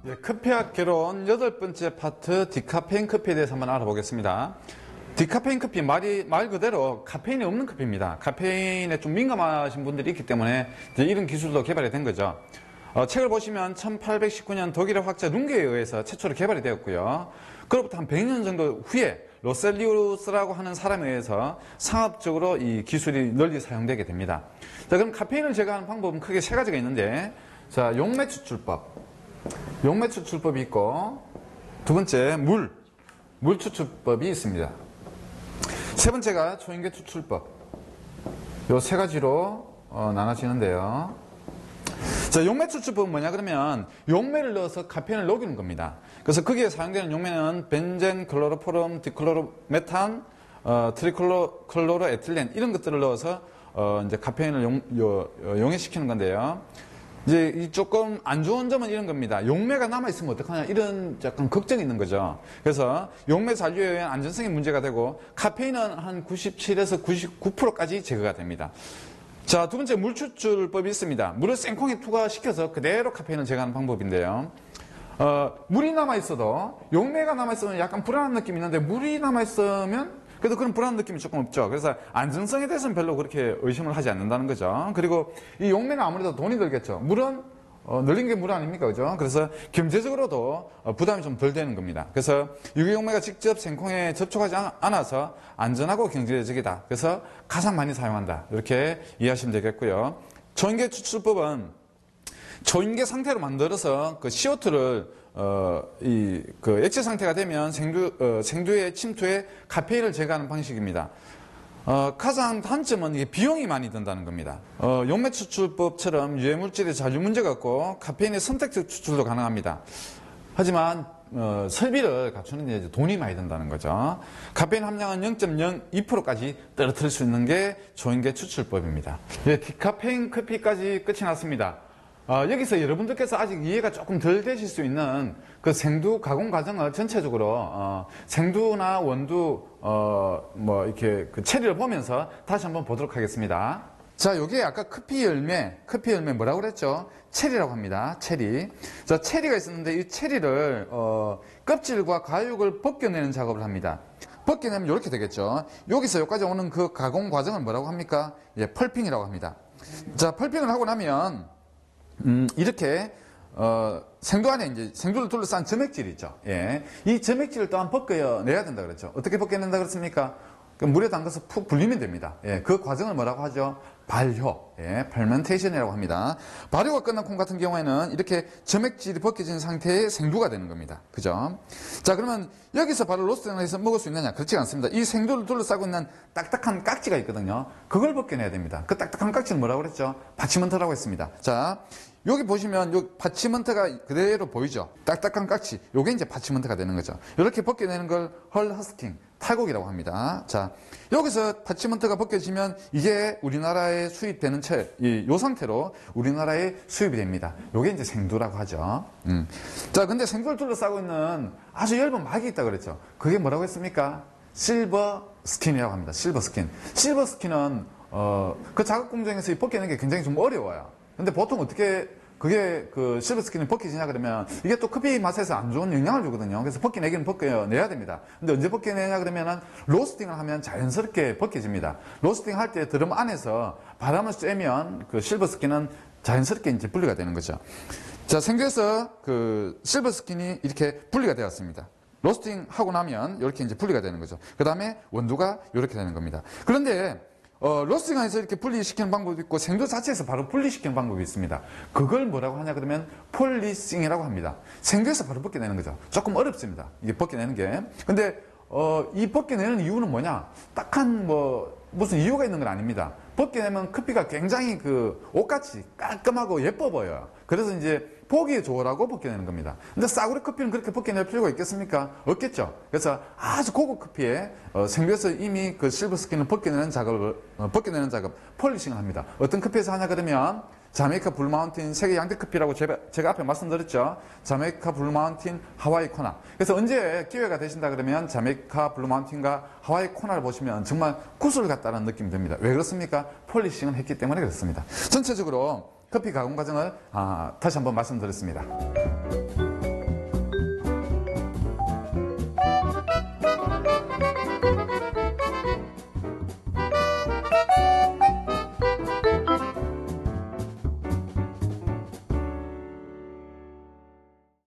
네, 커피학 개론 8번째 파트 디카페인 커피에 대해서 한번 알아보겠습니다. 디카페인 커피 말 그대로 카페인이 없는 커피입니다. 카페인에 좀 민감하신 분들이 있기 때문에 이제 이런 기술도 개발이 된 거죠. 책을 보시면 1819년 독일의 학자 룽게에 의해서 최초로 개발이 되었고요. 그로부터 한 100년 정도 후에 로셀리우스라고 하는 사람에 의해서 상업적으로 이 기술이 널리 사용되게 됩니다. 자, 그럼 카페인을 제거하는 방법은 크게 세 가지가 있는데, 자, 용매 추출법이 있고, 두 번째 물 추출법이 있습니다. 세 번째가 초인계 추출법. 요 세 가지로 나눠지는데요. 자, 용매 추출법은 뭐냐 그러면 용매를 넣어서 카페인을 녹이는 겁니다. 그래서 거기에 사용되는 용매는 벤젠, 클로로포름, 디클로로메탄, 트리클로로에틸렌 이런 것들을 넣어서 이제 카페인을 용해시키는 건데요. 이제 이 조금 안 좋은 점은 이런 겁니다. 용매가 남아있으면 어떡하냐 이런 약간 걱정이 있는 거죠. 그래서 용매 잔류에 의한 안전성이 문제가 되고 카페인은 한 97에서 99%까지 제거가 됩니다. 자, 두 번째 물 추출법이 있습니다. 물을 생콩에 투과시켜서 그대로 카페인을 제거하는 방법인데요. 물이 남아있어도 용매가 남아있으면 약간 불안한 느낌이 있는데 물이 남아있으면 그래도 그런 불안한 느낌이 조금 없죠. 그래서 안전성에 대해서는 별로 그렇게 의심을 하지 않는다는 거죠. 그리고 이 용매는 아무래도 돈이 들겠죠. 물은 늘린 게 물 아닙니까? 그죠? 그래서 경제적으로도 부담이 좀 덜 되는 겁니다. 그래서 유기용매가 직접 생콩에 접촉하지 않아서 안전하고 경제적이다. 그래서 가장 많이 사용한다. 이렇게 이해하시면 되겠고요. 초인계 추출법은 초인계 상태로 만들어서 그 CO2를 그 액체 상태가 되면 생두의 침투에 카페인을 제거하는 방식입니다. 가장 단점은 이게 비용이 많이 든다는 겁니다. 용매 추출법처럼 유해물질에 잔류 문제가 없고 카페인의 선택적 추출도 가능합니다. 하지만 설비를 갖추는 데 이제 돈이 많이 든다는 거죠. 카페인 함량은 0.02%까지 떨어뜨릴 수 있는 게 초인계 추출법입니다. 네, 디카페인 커피까지 끝이 났습니다. 여기서 여러분들께서 아직 이해가 조금 덜 되실 수 있는 그 생두 가공 과정을 전체적으로 생두나 원두 이렇게 그 체리를 보면서 다시 한번 보도록 하겠습니다. 자, 요게 아까 커피 열매 뭐라고 그랬죠? 체리라고 합니다. 체리. 자, 체리가 있었는데 이 체리를 껍질과 과육을 벗겨내는 작업을 합니다. 벗겨내면 이렇게 되겠죠. 여기서 여기까지 오는 그 가공 과정을 뭐라고 합니까? 예, 펄핑이라고 합니다. 자, 펄핑을 하고 나면 이렇게 생두 안에 이제 생두를 둘러싼 점액질이 있죠. 예. 이 점액질을 또한 벗겨내야 된다 그랬죠. 어떻게 벗겨낸다 그랬습니까? 물에 담가서 푹 불리면 됩니다. 예. 그 과정을 뭐라고 하죠? 발효, 예. fermentation이라고 합니다. 발효가 끝난 콩 같은 경우에는 이렇게 점액질이 벗겨진 상태의 생두가 되는 겁니다. 그죠? 자, 그러면 여기서 바로 로스팅을 해서 먹을 수 있느냐? 그렇지 않습니다. 이 생두를 둘러싸고 있는 딱딱한 깍지가 있거든요. 그걸 벗겨내야 됩니다. 그 딱딱한 깍지는 뭐라고 그랬죠? 파치먼트라고 했습니다. 자, 여기 보시면 요 파치먼트가 그대로 보이죠? 딱딱한 깍지. 요게 이제 파치먼트가 되는 거죠. 이렇게 벗겨내는 걸 헐 허스킹, 탈곡이라고 합니다. 자, 여기서 파치먼트가 벗겨지면 이게 우리나라에 수입되는 요 상태로 우리나라에 수입이 됩니다. 요게 이제 생두라고 하죠. 자, 근데 생두를 둘러싸고 있는 아주 얇은 막이 있다 그랬죠. 그게 뭐라고 했습니까? 실버 스킨이라고 합니다. 실버 스킨. 실버 스킨은 그 작업 공정에서 벗겨내는 게 굉장히 좀 어려워요. 근데 보통 어떻게 그게 그 실버 스킨이 벗겨지냐 그러면 이게 또 커피 맛에서 안 좋은 영향을 주거든요. 그래서 벗겨내기는 벗겨내야 됩니다. 근데 언제 벗겨내냐 그러면은 로스팅을 하면 자연스럽게 벗겨집니다. 로스팅 할 때 드럼 안에서 바람을 쐬면 그 실버 스킨은 자연스럽게 이제 분리가 되는 거죠. 자, 생두에서 그 실버 스킨이 이렇게 분리가 되었습니다. 로스팅 하고 나면 이렇게 이제 분리가 되는 거죠. 그 다음에 원두가 이렇게 되는 겁니다. 그런데 로스팅해서 이렇게 분리시키는 방법도 있고 생두 자체에서 바로 분리시키는 방법이 있습니다. 그걸 뭐라고 하냐 그러면 폴리싱이라고 합니다. 생두에서 바로 벗겨내는 거죠. 조금 어렵습니다. 이게 벗겨내는 게. 근데 이 벗겨내는 이유는 뭐냐? 딱한 무슨 이유가 있는 건 아닙니다. 벗겨내면 커피가 굉장히 그 옷같이 깔끔하고 예뻐 보여요. 그래서 이제 보기에 좋으라고 벗겨내는 겁니다. 근데 싸구려 커피는 그렇게 벗겨낼 필요가 있겠습니까? 없겠죠. 그래서 아주 고급 커피에 생두에서 이미 그 실버 스킨을 벗겨내는 작업, 폴리싱을 합니다. 어떤 커피에서 하냐 그러면 자메이카 블루마운틴 세계 양대 커피라고 제가 앞에 말씀드렸죠. 자메이카 블루마운틴 하와이 코나. 그래서 언제 기회가 되신다 그러면 자메이카 블루마운틴과 하와이 코나를 보시면 정말 구슬 같다는 느낌이 듭니다. 왜 그렇습니까? 폴리싱을 했기 때문에 그렇습니다. 전체적으로 커피 가공 과정을 다시 한번 말씀드렸습니다.